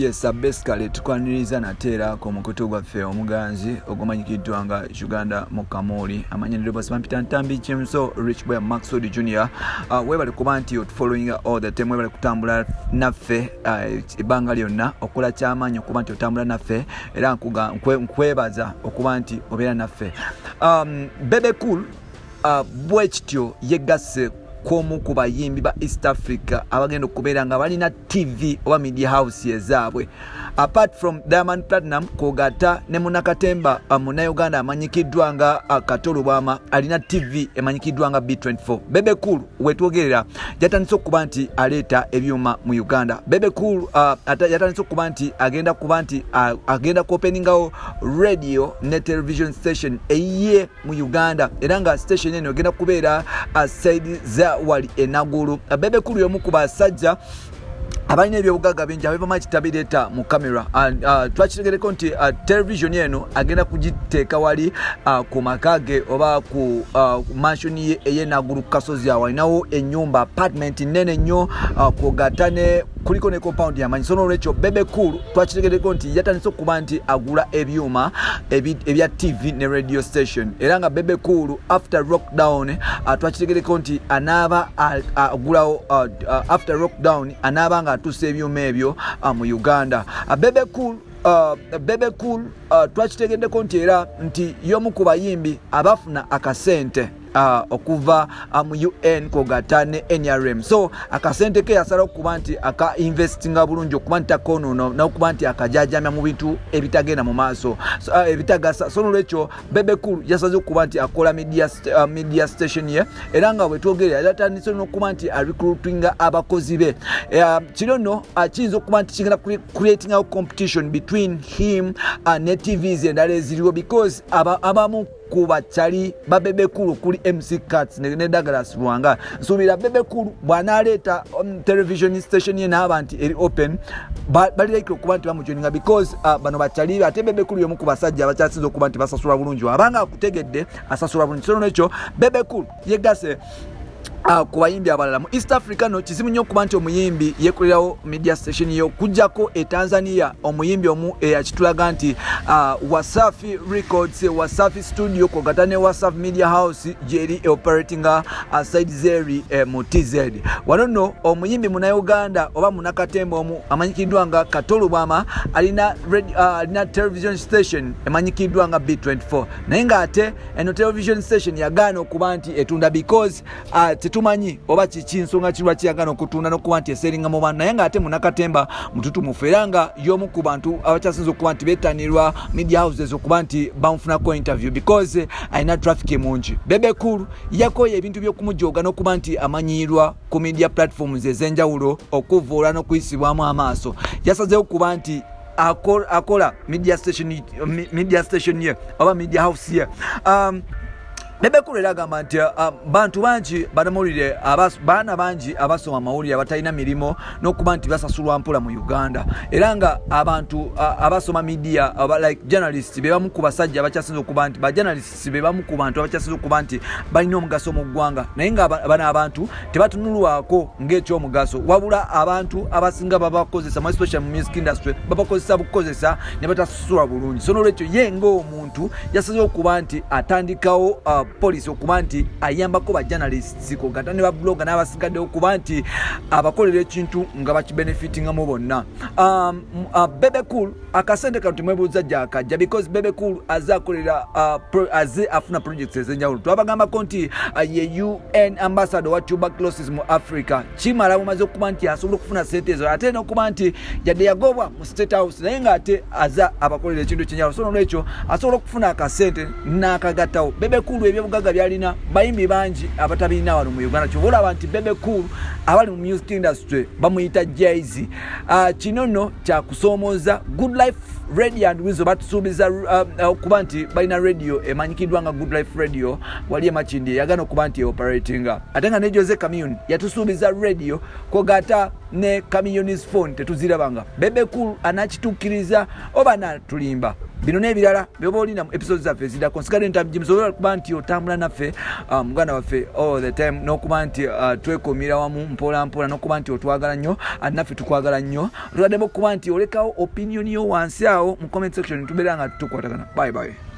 Yes, basically tukwaniriza natera ko mukutu gwaffe omuganzi ogumanyikiddwa nga Uganda Mukamuli amanyiriro basi Peter Ntambi Chimso Rich Boy Maxwell Junior webale kuba nti following all the time webale kutambula naffe ibanga lyonna okola ky'amaanyi okuba nti otambula naffe era nkwebaza okuba nti obeera naffe. Bebe Cool bwekityo yegasse komu ku bayimbi ba East Africa abagenda okubeera nga balina TV oba media house ezaabwe. Apart from Diamond Platinum, Kogata ne Munakatemba muna Uganda amanyikiddwa nga Katolo Bwama alina TV emanyikiddwa nga B24. Bebe Cool wetwogerera yatandise okuba nti aleeta ebyuma mu Uganda. Bebe Cool yatandise okuba nti agenda kuopeningawo radio ne television station eye mu Uganda era nga station eno egenda kubeera side za wali enagulu. Bebe Cool y'omu ku basajja abalina ebyobugaga bingi abeva kitabireta mu kamera. Twakitegereko nti television eno agenda kugiteeka wali ku makage oba ku mansion ye eyenagulu kasozi awo alinawo ennyumba apartment nene nnyo kwogata ne kuliko ne compound yamanyi. So n'olwekyo Bebe Cool twakitegereko nti yatandise okuba nti agula ebyuma ebya TV ne radio station era nga Bebe Cool after lockdown twakitegereko nti anaaba agulawo after lockdown anaaba nga atuse ebyuma ebyo mu Uganda. Bebe Cool twakitegeddeko nti era nti y'omu ku bayimbi abafuna akasente okuva mu UN Kogata ne NRM. So akasente ke yasala okuba nti aka investinga bulungi okuba nti takonono n'okuba nti akajajamya mu bintu ebitagenda mu maaso ebitagasa. So n'olwekyo Bebe Cool yasaze okuba nti akola media station ye era nga bwetwogerera yatandise n'okuba nti recruitinga abakozi be. Kino nno kiyinza okuba nti kigenda creating a competition between him ne TVs endala eziriwo because abamu kuba chali ba Bebe Cool kuli MC Cuts ne Douglas Lwanga. Nsubira Bebe Cool bwanaleeta television station ye n'abantu eri open bali like okuba nti bamujoininga because bano bachali ate Bebe Cool y'omu ku basajja abakyasinze okuba nti basasula bulungi abanga akutegedde asasula bulungi. So n'ekyo Bebe Cool yegase ku bayimbi abalala mu East Africa no kizibu nnyo okuba nti omuyimbi yekolerawo media station yo kujjako Tanzania omuyimbi omu yakitulaga nti Wasafi Records Wasafi Studio Kogata ne Wasafi Media House jeri operating side zeri mu TZ. Wano no omuyimbi muna Uganda oba Munakatemba omu amanyikiddwa nga Katolo Bwama alina television station emanyikiddwa nga B24 naye nga ate eno television station yagaana okuba nti etunda because tetumanyi oba kinsonga kirwa kiyagana okutunda n'okuba nti eseringa mu bantu naye nga ate Munakatemba mututu muferanga y'omu ku bantu abakyasinze okuba nti beetanirwa media houses okuba nti bamufunako interview because alina traffic mungi. Bebe Cool yakoye ebintu by'okumujooga n'okuba nti amanyirwa ku media platforms ez'enjawulo okuvoola n'okuyisibwamu amaaso. Yasazeewo okuba nti akola media station ye oba media house ye. Bebe Cool era agamba nti bantu bangi banamawulire baana bangi abasoma amawulire abatalina mirimo n'okuba nti basasulwa mpola mu Uganda era nga abantu abasoma media like journalists be bamu ku basajja abakyasinze okuba nti ba journalists be bamu ku bantu abakyasinze okuba nti balina omugaso mu ggwanga naye nga bana abantu tebatunulwako ng'ekyomugaso wabula abantu abasinga babakozesa especially mu music industry babakozesa bukozesa ne batasasulwa bulungi. So n'olwekyo ye ng'omuntu yasazeewo okuba nti atandikawo police okuba nti ayambako ba journalists Kogata ne ba blogger n'abasigadde okuba nti abakolera ekintu nga bakibenefitinga mu bonna. Bebe Cool akasente kano temwebuuza gyakajja because Bebe Cool azakolera afuna projects ez'enjawulo. Twabagambako nti ye UN ambassador wa tuberculosis mu Africa kimala bumaze okuba nti asobola okufuna sente ezo ate n'okuba nti yadde yagobwa mu State House naye nga ate aza abakolera ekintu ekyenjawulo. So n'olwekyo asobola okufuna akasente n'akagattawo. Bebe Cool ebyobugaga byalina bayimbi bangi abatabirina wano mu Uganda kyobola abantu Bebe Cool abali mu music industry bamuyita Jay-Z. Kino nno kyakusoomoza Good Life Radio and Wisdom batusuubiza okuba nti balina radio emanyikiddwa nga Good Life Radio wali emakindi yagana okuba nti operatinga ate nga ne Jose Commune yatusuubiza radio kogata ne Commune's phone tetuzirabanga Bebe Cool anakitukkiriza oba natulimba bino n'ebirala byoba olina mu episodes zaffe ezidako nsigale ntabijimusobola okuba nti otambula naffe muganda waffe all the time n'okuba nti twekomira wamu mpola mpola n'okuba nti otwagala nnyo naffe tukwagala nnyo otuladdemu okuba nti olekawo opinion yo wansi awo mu comment section tubeera nga tukwatagana bye bye